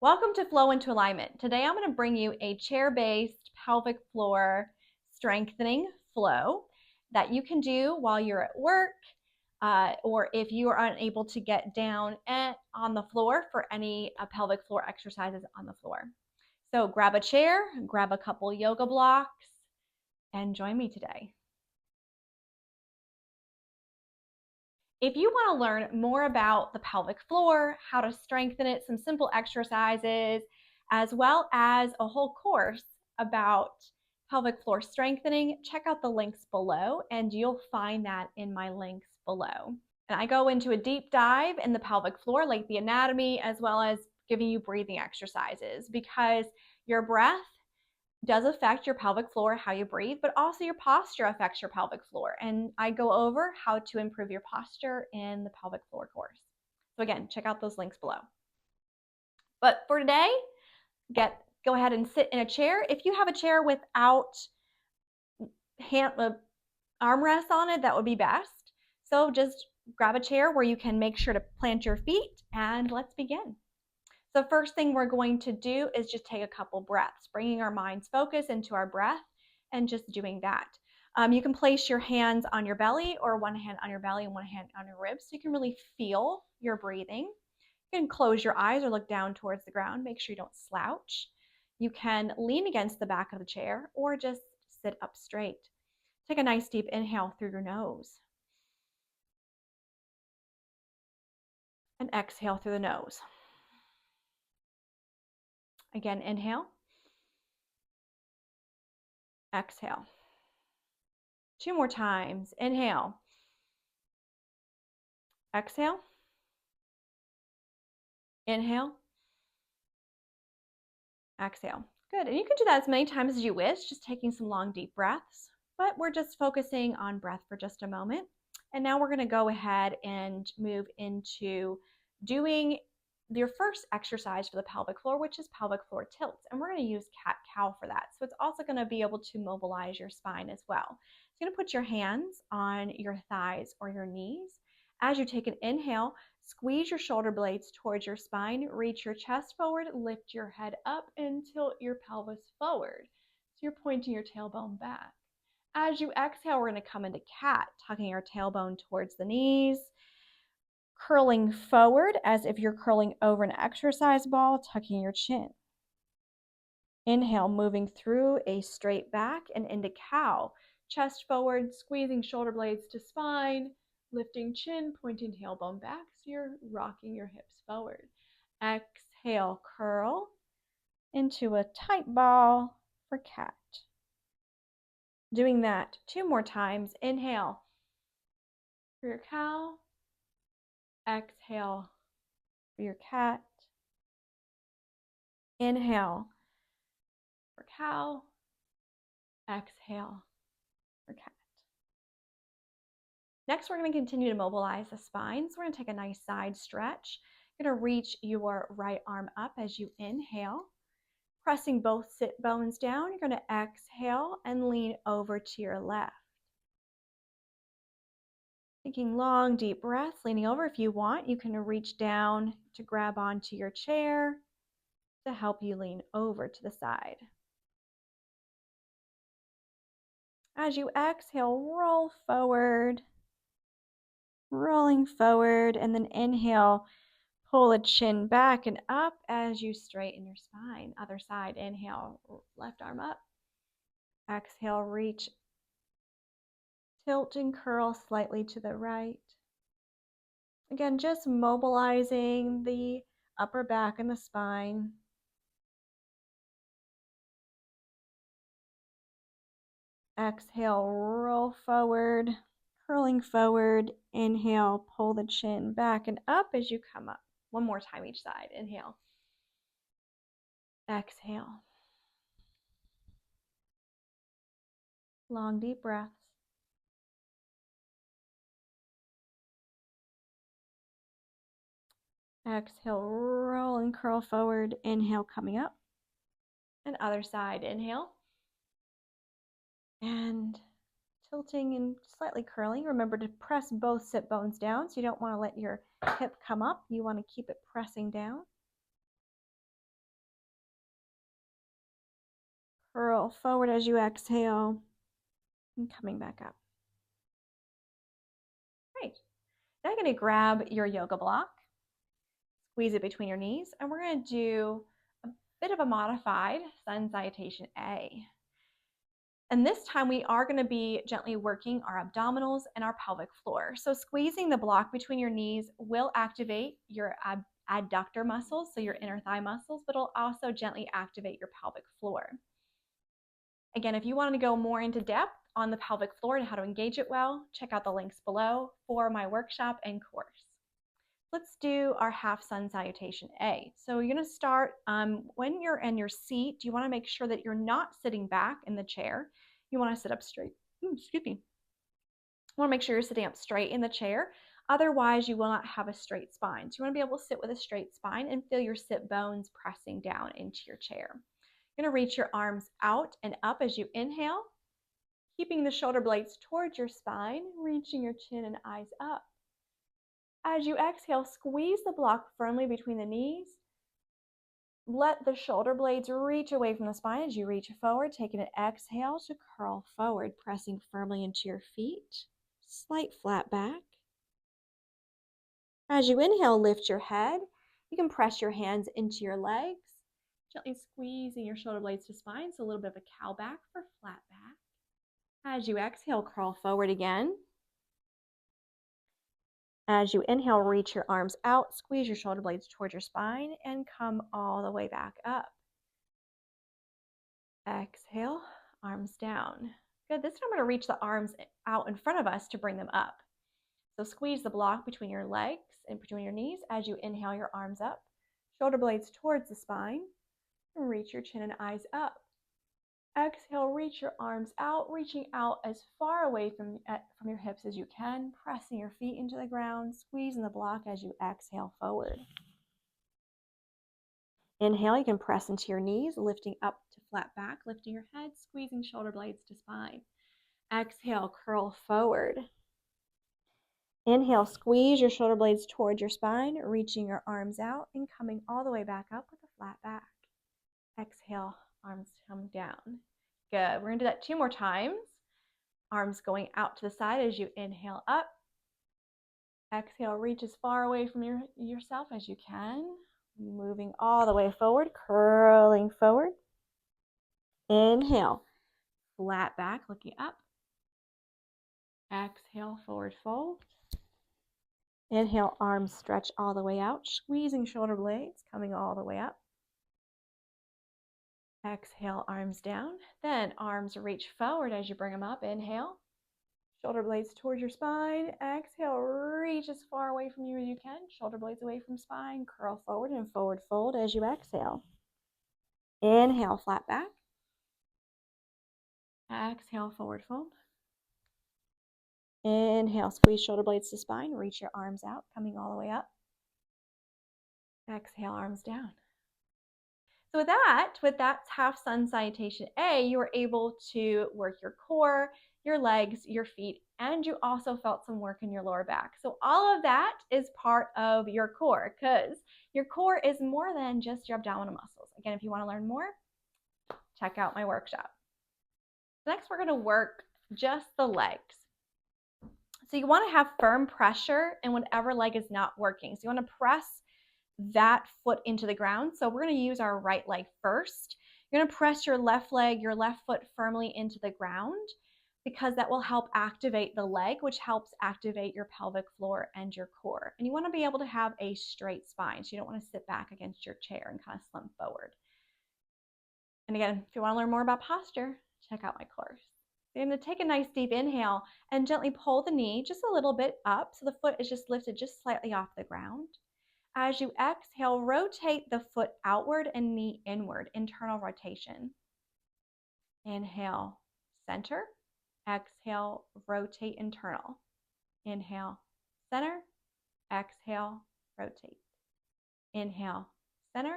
Welcome to Flow into Alignment. Today I'm going to bring you a chair-based pelvic floor strengthening flow that you can do while you're at work or if you are unable to get down on the floor for any pelvic floor exercises on the floor. So grab a chair, grab a couple yoga blocks, and join me today. If you want to learn more about the pelvic floor, how to strengthen it, some simple exercises, as well as a whole course about pelvic floor strengthening, check out the links below and you'll find that in my links below. And I go into a deep dive in the pelvic floor, like the anatomy, as well as giving you breathing exercises, because your breath does affect your pelvic floor, how you breathe, but also your posture affects your pelvic floor. And I go over how to improve your posture in the pelvic floor course. So again, check out those links below. But for today, go ahead and sit in a chair. If you have a chair without armrests on it, that would be best. So just grab a chair where you can make sure to plant your feet, and let's begin. So first thing we're going to do is just take a couple breaths, bringing our mind's focus into our breath and just doing that. You can place your hands on your belly or one hand on your belly and one hand on your ribs so you can really feel your breathing. You can close your eyes or look down towards the ground. Make sure you don't slouch. You can lean against the back of the chair or just sit up straight. Take a nice deep inhale through your nose and exhale through the nose. Again, inhale, exhale. Two more times. Inhale, exhale, inhale, exhale. Good. And you can do that as many times as you wish, just taking some long, deep breaths. But we're just focusing on breath for just a moment. And now we're going to go ahead and move into doing your first exercise for the pelvic floor, which is pelvic floor tilts. And we're going to use cat-cow for that. So it's also going to be able to mobilize your spine as well. So you're going to put your hands on your thighs or your knees. As you take an inhale, squeeze your shoulder blades towards your spine, reach your chest forward, lift your head up, and tilt your pelvis forward. So you're pointing your tailbone back. As you exhale, we're going to come into cat, tucking our tailbone towards the knees, curling forward as if you're curling over an exercise ball, tucking your chin. Inhale, moving through a straight back and into cow. Chest forward, squeezing shoulder blades to spine, lifting chin, pointing tailbone back, so you're rocking your hips forward. Exhale, curl into a tight ball for cat. Doing that two more times. Inhale for your cow. Exhale for your cat. Inhale for cow. Exhale for cat. Next, we're going to continue to mobilize the spine. So we're going to take a nice side stretch. You're going to reach your right arm up as you inhale. Pressing both sit bones down, you're going to exhale and lean over to your left. Taking long, deep breaths, leaning over. If you want, you can reach down to grab onto your chair to help you lean over to the side. As you exhale, roll forward, rolling forward, and then inhale, pull the chin back and up as you straighten your spine. Other side, inhale, left arm up. Exhale, reach, tilt and curl slightly to the right. Again, just mobilizing the upper back and the spine. Exhale, roll forward, curling forward. Inhale, pull the chin back and up as you come up. One more time each side. Inhale. Exhale. Long, deep breaths. Exhale, roll and curl forward. Inhale, coming up. And other side. Inhale. And tilting and slightly curling. Remember to press both sit bones down, so you don't want to let your hip come up. You want to keep it pressing down. curl forward as you exhale and coming back up. Great. Now you're going to grab your yoga block, squeeze it between your knees, and we're going to do a bit of a modified Sun Salutation A. And this time we are going to be gently working our abdominals and our pelvic floor. So squeezing the block between your knees will activate your adductor muscles, so your inner thigh muscles, but it'll also gently activate your pelvic floor. Again, if you want to go more into depth on the pelvic floor and how to engage it well, check out the links below for my workshop and course. Let's do our half Sun Salutation A. So you're going to start when you're in your seat, you want to make sure that you're not sitting back in the chair. You want to sit up straight. Excuse me. You want to make sure you're sitting up straight in the chair. Otherwise, you will not have a straight spine. So you want to be able to sit with a straight spine and feel your sit bones pressing down into your chair. You're going to reach your arms out and up as you inhale, keeping the shoulder blades towards your spine, reaching your chin and eyes up. As you exhale, squeeze the block firmly between the knees. Let the shoulder blades reach away from the spine as you reach forward, taking an exhale to curl forward, pressing firmly into your feet. Slight flat back. As you inhale, lift your head. You can press your hands into your legs, gently squeezing your shoulder blades to spine, so a little bit of a cow back for flat back. As you exhale, curl forward again. As you inhale, reach your arms out, squeeze your shoulder blades towards your spine, and come all the way back up. Exhale, arms down. Good. This time I'm going to reach the arms out in front of us to bring them up. So squeeze the block between your legs and between your knees as you inhale your arms up, shoulder blades towards the spine, and reach your chin and eyes up. Exhale, reach your arms out, reaching out as far away from your hips as you can, pressing your feet into the ground, squeezing the block as you exhale forward. Inhale, you can press into your knees, lifting up to flat back, lifting your head, squeezing shoulder blades to spine. Exhale, curl forward. Inhale, squeeze your shoulder blades towards your spine, reaching your arms out and coming all the way back up with a flat back. Exhale, arms come down. Good. We're going to do that 2 more times. Arms going out to the side as you inhale up. Exhale, reach as far away from yourself as you can. Moving all the way forward, curling forward. Inhale, flat back, looking up. Exhale, forward fold. Inhale, arms stretch all the way out, squeezing shoulder blades, coming all the way up. Exhale, arms down. Then arms reach forward as you bring them up. Inhale, shoulder blades towards your spine. Exhale, reach as far away from you as you can. Shoulder blades away from spine. Curl forward and forward fold as you exhale. Inhale, flat back. Exhale, forward fold. Inhale, squeeze shoulder blades to spine. Reach your arms out, coming all the way up. Exhale, arms down. So with that half Sun Salutation A, you were able to work your core, your legs, your feet, and you also felt some work in your lower back. So all of that is part of your core, because your core is more than just your abdominal muscles. Again, if you want to learn more, check out my workshop. Next, we're going to work just the legs. So you want to have firm pressure in whatever leg is not working. So you want to press that foot into the ground. So we're going to use our right leg first. You're going to press your left leg, your left foot firmly into the ground, because that will help activate the leg, which helps activate your pelvic floor and your core. And you want to be able to have a straight spine. So you don't want to sit back against your chair and kind of slump forward. And again, if you want to learn more about posture, check out my course. You're going to take a nice deep inhale and gently pull the knee just a little bit up so the foot is just lifted just slightly off the ground. As you exhale, rotate the foot outward and knee inward, internal rotation. Inhale, center. Exhale, rotate internal. Inhale, center. Exhale, rotate. Inhale, center.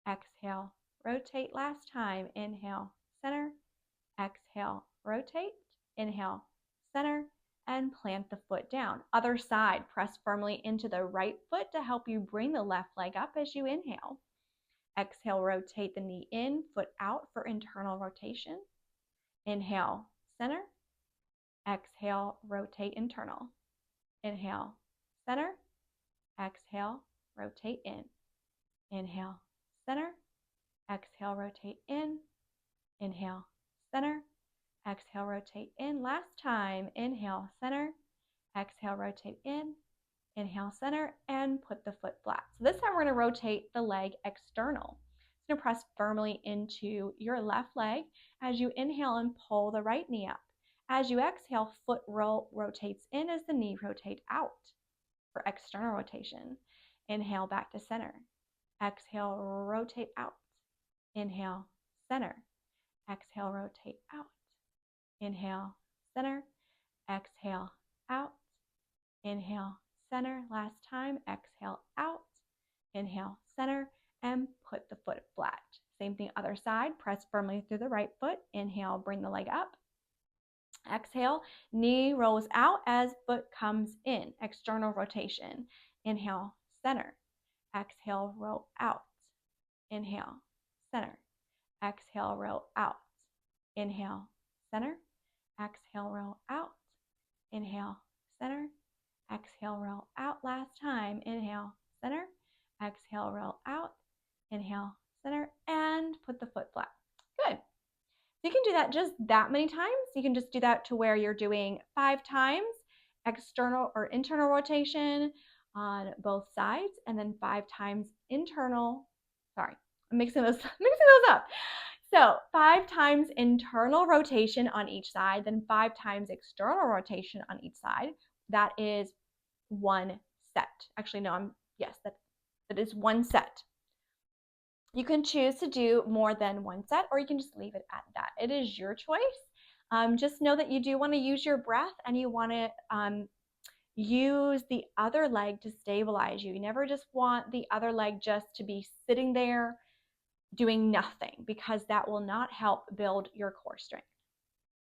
Exhale, rotate. Last time. Inhale, center. Exhale, rotate. Inhale, center. And plant the foot down. Other side, press firmly into the right foot to help you bring the left leg up as you inhale. Exhale, rotate the knee in, foot out for internal rotation. Inhale, center. Exhale, rotate internal. Inhale, center. Exhale, rotate in. Inhale, center. Exhale, rotate in. Inhale, center. Exhale, rotate in. Last time. Inhale, center. Exhale, rotate in. Inhale, center, and put the foot flat. So this time we're going to rotate the leg external. It's going to press firmly into your left leg as you inhale and pull the right knee up. As you exhale, foot rotates in as the knee rotates out for external rotation. Inhale, back to center. Exhale, rotate out. Inhale, center. Exhale, rotate out. Inhale, center. Exhale, out. Inhale, center. Last time. Exhale, out. Inhale, center, and put the foot flat. Same thing other side. Press firmly through the right foot. Inhale, bring the leg up. Exhale, knee rolls out as foot comes in. External rotation. Inhale, center. Exhale, roll out. Inhale, center. Exhale, roll out. Inhale, center. Exhale, roll out. Inhale, center. Exhale, roll out. Last time. Inhale, center. Exhale, roll out. Inhale, center, and put the foot flat. Good. You can do that just that many times. You can just do that to where you're doing 5 times external or internal rotation on both sides, and then 5 times internal. Sorry, I'm mixing those up. So 5 times internal rotation on each side, then 5 times external rotation on each side. That is 1 set. Actually, no, that is 1 set. You can choose to do more than 1 set, or you can just leave it at that. It is your choice. Just know that you do want to use your breath, and you want to use the other leg to stabilize you. You never just want the other leg just to be sitting there doing nothing, because that will not help build your core strength.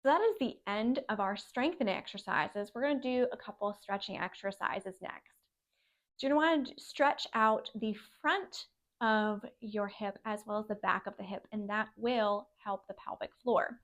So that is the end of our strengthening exercises. We're going to do a couple of stretching exercises next. So you're going to want to stretch out the front of your hip as well as the back of the hip, and that will help the pelvic floor.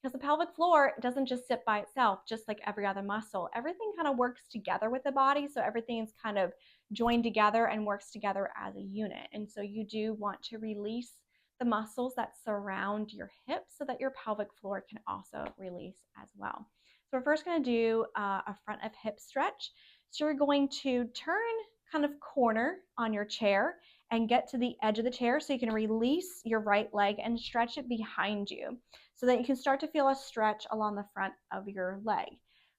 Because the pelvic floor doesn't just sit by itself, just like every other muscle. Everything kind of works together with the body, so everything is kind of joined together and works together as a unit. And so you do want to release the muscles that surround your hips so that your pelvic floor can also release as well. So we're first going to do a front of hip stretch. So you're going to turn kind of corner on your chair and get to the edge of the chair so you can release your right leg and stretch it behind you so that you can start to feel a stretch along the front of your leg.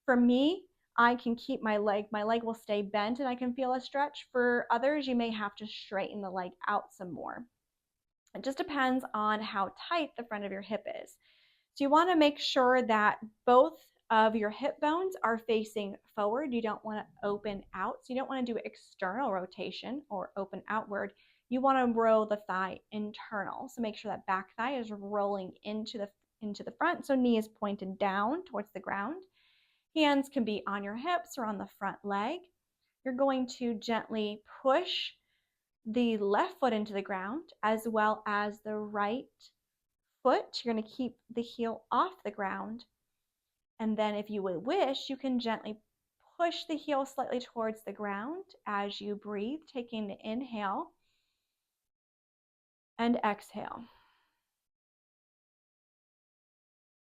For me, I can keep my leg will stay bent and I can feel a stretch. For others, you may have to straighten the leg out some more. It just depends on how tight the front of your hip is. So you want to make sure that both of your hip bones are facing forward. You don't want to open out. So you don't want to do external rotation or open outward. You want to roll the thigh internal. So make sure that back thigh is rolling into the front. So knee is pointed down towards the ground. Hands can be on your hips or on the front leg. You're going to gently push the left foot into the ground as well as the right foot. You're going to keep the heel off the ground. And then if you would wish, you can gently push the heel slightly towards the ground as you breathe, taking the inhale and exhale.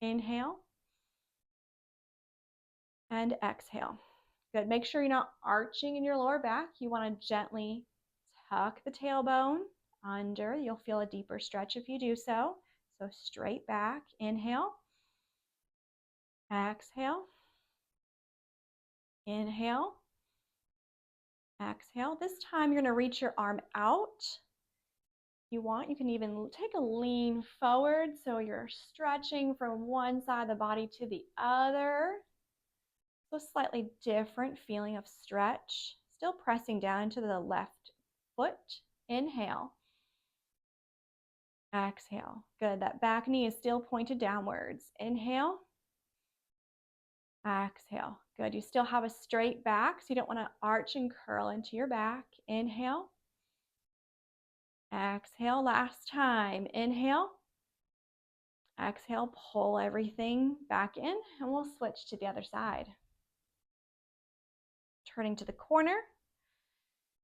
Inhale and exhale. Good. Make sure you're not arching in your lower back. You want to gently tuck the tailbone under. You'll feel a deeper stretch if you do so. So straight back. Inhale. Exhale. Inhale. Exhale. This time you're going to reach your arm out. If you want, you can even take a lean forward so you're stretching from one side of the body to the other. So slightly different feeling of stretch. Still pressing down into the left foot. Inhale. Exhale. Good. That back knee is still pointed downwards. Inhale. Exhale. Good. You still have a straight back, so you don't want to arch and curl into your back. Inhale. Exhale, last time. Inhale. Exhale, pull everything back in, and we'll switch to the other side. Turning to the corner.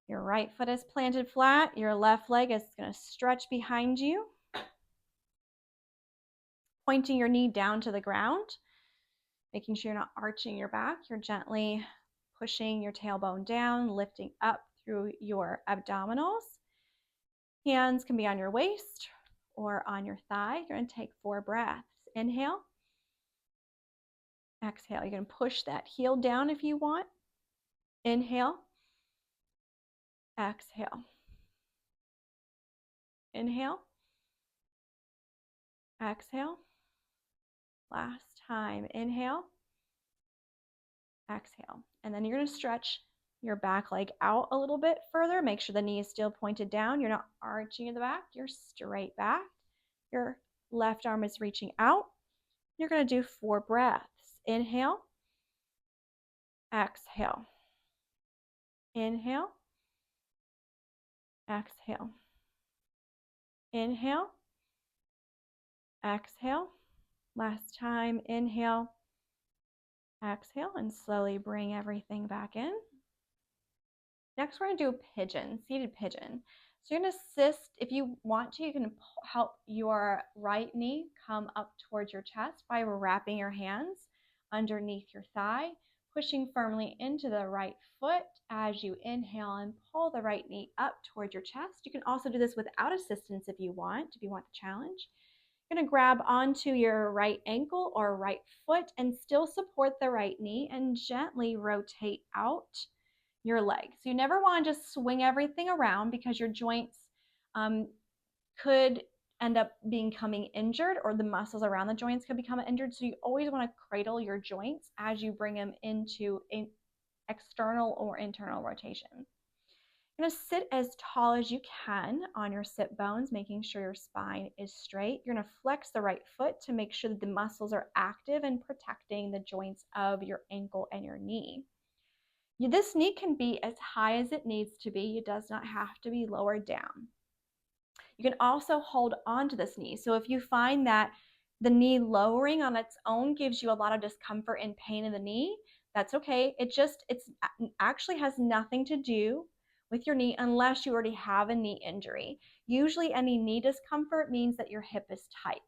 Your right foot is planted flat. Your left leg is going to stretch behind you. Pointing your knee down to the ground. Making sure you're not arching your back. You're gently pushing your tailbone down, lifting up through your abdominals. Hands can be on your waist or on your thigh. You're going to take 4 breaths. Inhale. Exhale. You're going to push that heel down if you want. Inhale. Exhale. Inhale. Exhale. Last time. Inhale. Exhale. And then you're going to stretch your back leg out a little bit further. Make sure the knee is still pointed down. You're not arching in the back. You're straight back. Your left arm is reaching out. You're going to do 4 breaths. Inhale. Exhale. Inhale. Exhale. Inhale. Exhale. Last time. Inhale. Exhale, and slowly bring everything back in. Next, we're going to do a pigeon, seated pigeon. So you're going to assist, if you want to, you can help your right knee come up towards your chest by wrapping your hands underneath your thigh, pushing firmly into the right foot as you inhale and pull the right knee up towards your chest. You can also do this without assistance if you want the challenge. You're going to grab onto your right ankle or right foot and still support the right knee and gently rotate out your leg. So you never want to just swing everything around because your joints could end up becoming injured, or the muscles around the joints could become injured. So you always want to cradle your joints as you bring them into an external or internal rotation. You're going to sit as tall as you can on your sit bones, making sure your spine is straight. You're going to flex the right foot to make sure that the muscles are active and protecting the joints of your ankle and your knee. This knee can be as high as it needs to be. It does not have to be lowered down. You can also hold on to this knee. So if you find that the knee lowering on its own gives you a lot of discomfort and pain in the knee, that's okay. It actually has nothing to do with your knee unless you already have a knee injury. Usually any knee discomfort means that your hip is tight.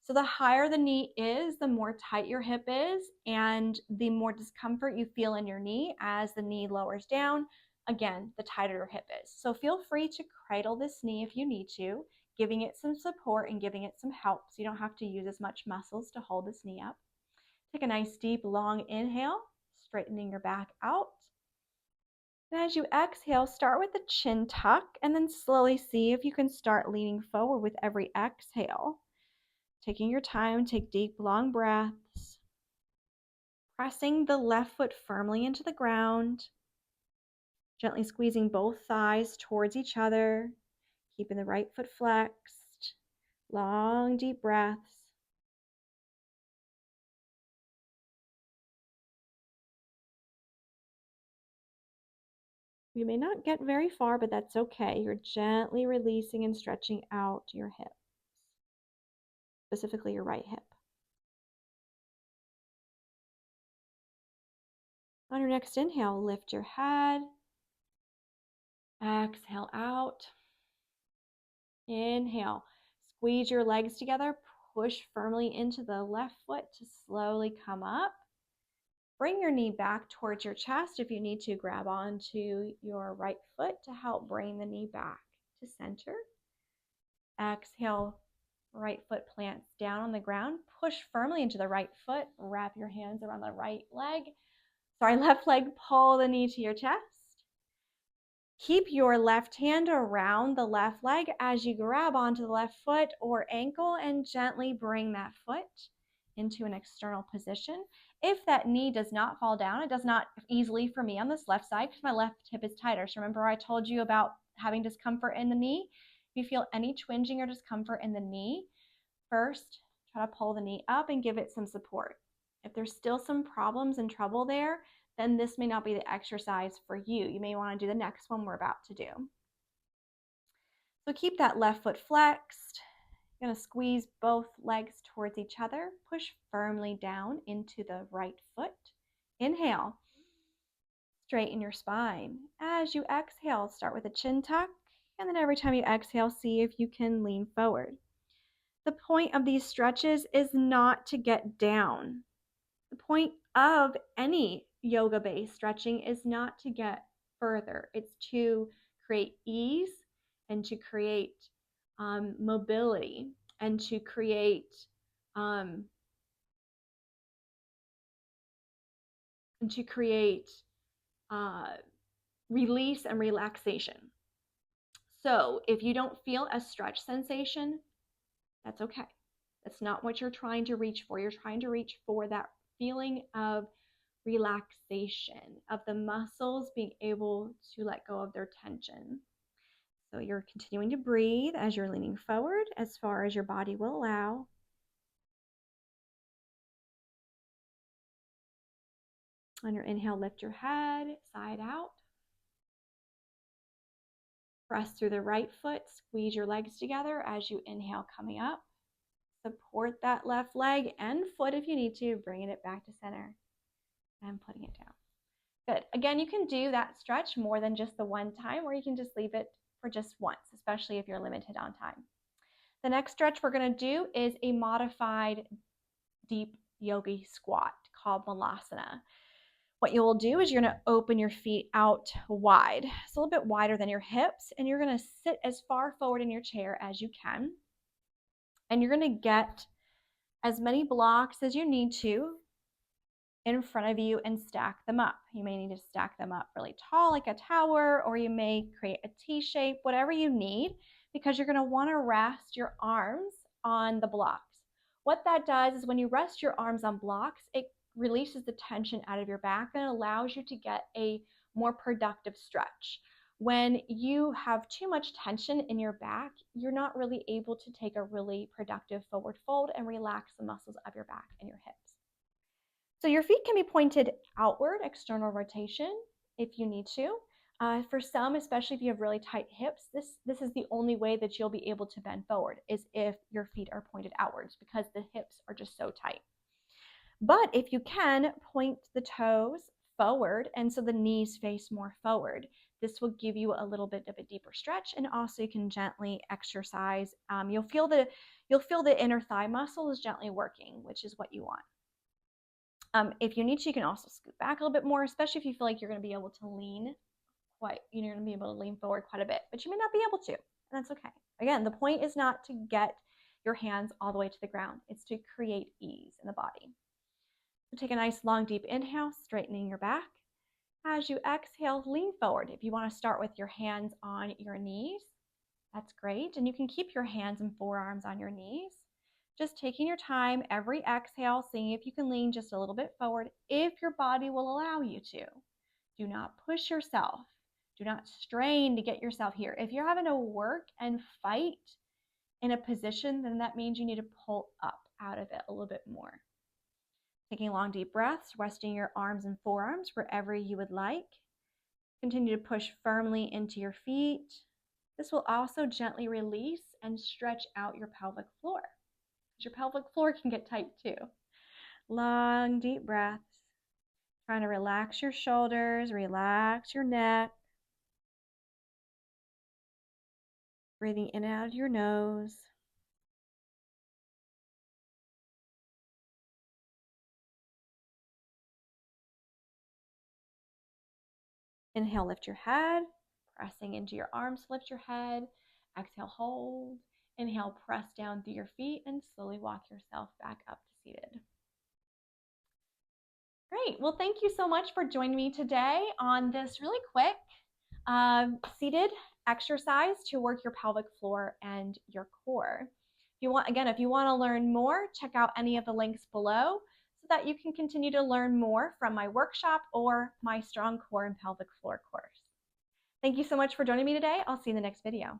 So the higher the knee is, the more tight your hip is, and the more discomfort you feel in your knee as the knee lowers down. Again, the tighter your hip is. So feel free to cradle this knee if you need to, giving it some support and giving it some help so you don't have to use as much muscles to hold this knee up. Take a nice deep long inhale, straightening your back out. And as you exhale, start with the chin tuck and then slowly see if you can start leaning forward with every exhale. Taking your time, take deep long breaths. Pressing the left foot firmly into the ground. Gently squeezing both thighs towards each other. Keeping the right foot flexed. Long, deep breaths. You may not get very far, but that's okay. You're gently releasing and stretching out your hips, specifically your right hip. On your next inhale, lift your head. Exhale out. Inhale. Squeeze your legs together. Push firmly into the left foot to slowly come up. Bring your knee back towards your chest. If you need to, grab onto your right foot to help bring the knee back to center. Exhale, right foot plants down on the ground. Push firmly into the right foot. Wrap your hands around the left leg. Pull the knee to your chest. Keep your left hand around the left leg as you grab onto the left foot or ankle and gently bring that foot into an external position. If that knee does not fall down, it does not easily for me on this left side because my left hip is tighter. So remember I told you about having discomfort in the knee? If you feel any twinging or discomfort in the knee, first try to pull the knee up and give it some support. If there's still some problems and trouble there, then this may not be the exercise for you. You may want to do the next one we're about to do. So keep that left foot flexed. You're going to squeeze both legs towards each other. Push firmly down into the right foot. Inhale. Straighten your spine. As you exhale, start with a chin tuck, and then every time you exhale, see if you can lean forward. The point of these stretches is not to get down. The point of any yoga-based stretching is not to get further. It's to create ease and to create mobility and to create release and relaxation. So if you don't feel a stretch sensation, that's okay. That's not what you're trying to reach for. You're trying to reach for that feeling of relaxation, of the muscles being able to let go of their tension. So you're continuing to breathe as you're leaning forward as far as your body will allow. On your inhale, lift your head, side out. Press through the right foot, squeeze your legs together as you inhale, coming up. Support that left leg and foot if you need to, bringing it back to center and putting it down. Good. Again, you can do that stretch more than just the one time, or you can just leave it for just once, especially if you're limited on time. The next stretch we're going to do is a modified deep yogi squat called Malasana. What you'll do is you're going to open your feet out wide. It's a little bit wider than your hips, and you're going to sit as far forward in your chair as you can. And you're going to get as many blocks as you need to in front of you and stack them up. You may need to stack them up really tall like a tower, or you may create a T shape, whatever you need, because you're going to want to rest your arms on the blocks. What that does is when you rest your arms on blocks, it releases the tension out of your back and allows you to get a more productive stretch. When you have too much tension in your back, you're not really able to take a really productive forward fold and relax the muscles of your back and your hips. So your feet can be pointed outward, external rotation, if you need to. For some, especially if you have really tight hips, this is the only way that you'll be able to bend forward, is if your feet are pointed outwards, because the hips are just so tight. But if you can, point the toes forward, and so the knees face more forward. This will give you a little bit of a deeper stretch, and also you can gently exercise. You'll feel the inner thigh muscle is gently working, which is what you want. If you need to, you can also scoot back a little bit more, especially if you feel like you're going to be able to lean you're going to be able to lean forward quite a bit, but you may not be able to, and that's okay. Again, the point is not to get your hands all the way to the ground. It's to create ease in the body. So take a nice long deep inhale, straightening your back. As you exhale, lean forward. If you want to start with your hands on your knees, that's great. And you can keep your hands and forearms on your knees. Just taking your time every exhale, seeing if you can lean just a little bit forward if your body will allow you to. Do not push yourself. Do not strain to get yourself here. If you're having to work and fight in a position, then that means you need to pull up out of it a little bit more. Taking long deep breaths, resting your arms and forearms wherever you would like. Continue to push firmly into your feet. This will also gently release and stretch out your pelvic floor. Your pelvic floor can get tight too. Long deep breaths. Trying to relax your shoulders, relax your neck. Breathing in and out of your nose. Inhale, lift your head, pressing into your arms, lift your head. Exhale, hold. Inhale, press down through your feet and slowly walk yourself back up to seated. Great. Well, thank you so much for joining me today on this really quick seated exercise to work your pelvic floor and your core. If you want to learn more, check out any of the links below so that you can continue to learn more from my workshop or my strong core and pelvic floor course. Thank you so much for joining me today. I'll see you in the next video.